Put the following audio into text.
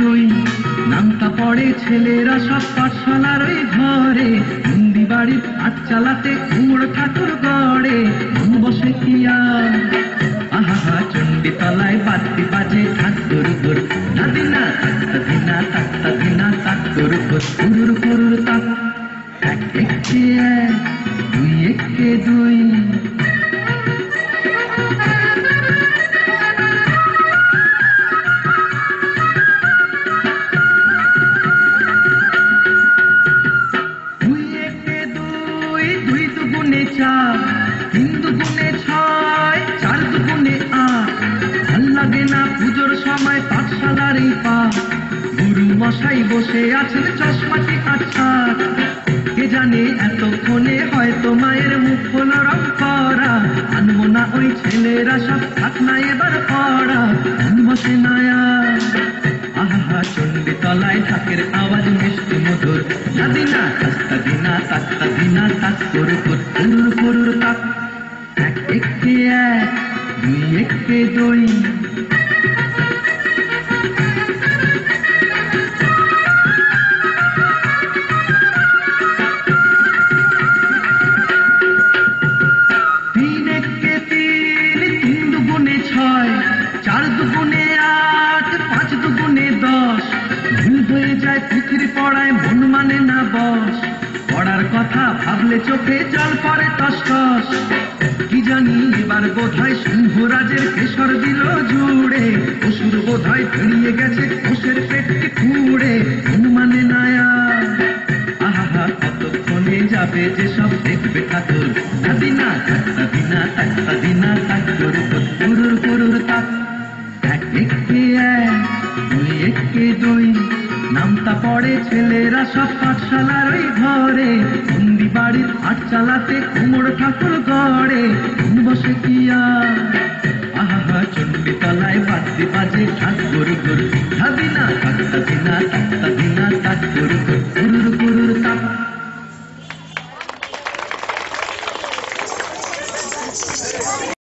দুই নামটা পড়ে ছেলেরা সব পাঠশালার ওই ঘরে, নন্দী বাড়ির হাট চালাতে কুমড়ো ঠাকুর গড়ে। মন বসে কি আর আহা চণ্ডী তলায় বাদ্যি বাজে ঠাকুর গুর, নাদিনা তাক্তা দিনা তাক্তা দিনা তাকুর গুর, কুরুর কুরুর তাক। এক একে এক, দুই একে দুই। দুই দুগুণে চার, তিন দুগুণে ছয়, চার দুগুণে আট। ভাল লাগে না পুজোর সময় পাঠশালার এই পাঠ, গুরু মশাই বসে আছেন চশমাটি আচ্ছা। কে জানে এতক্ষণে হয়তো মায়ের মুখ হলো রং করা, আনবো না ওই ছেলেরা সব থাক না এবার পড়া। মন বসে না আহা চণ্ডী তলায় ঢাকের আওয়াজ মিষ্টি মধুর, নাদিনা তাক্তা দিনা তাক্তা দিনা তাকুর গুর, কুরুর কুরুর তাক। এক একে এক, দুই একে দুই। তিন একে তিন, তিন দুগুণে ছয়, চার দুগুণে আট, পাঁচ দুগুণে দশ। ভুল হয়ে যায় পুঁথির পড়ায়, মন মানে না বস। পড়ার কথা ভাবলে চোখে জল পড়ে টস টস। কি জানি এবার বোধহয় সিংহরাজের কেশর দিল জুড়ে, অসুর বোধহয় ফিরিয়ে গেছে ঘোষের পেটটি খুঁড়ে। মন মানে না আহা কতক্ষণে যাবে যে সব দেখবে ঠাকুর, নাদিনা তাক্তা দিনা তাক্তা দিনা তাকুর গুর, কুরুর কুরুর তাক। এক একে এক, দুই একে দুই নামটা পড়ে ছেলেরা সব পাঠশালার ওই ঘরে, নন্দী বাড়ির হাট চালাতে কুমড়ো ঠাকুর গড়ে। মন বসে কি আর আহা চণ্ডী তলায় বাদ্যি বাজে ঠাকুর গুর, নাদিনা তাক্তা দিনা তাক্তা দিনা তাকুর গুর।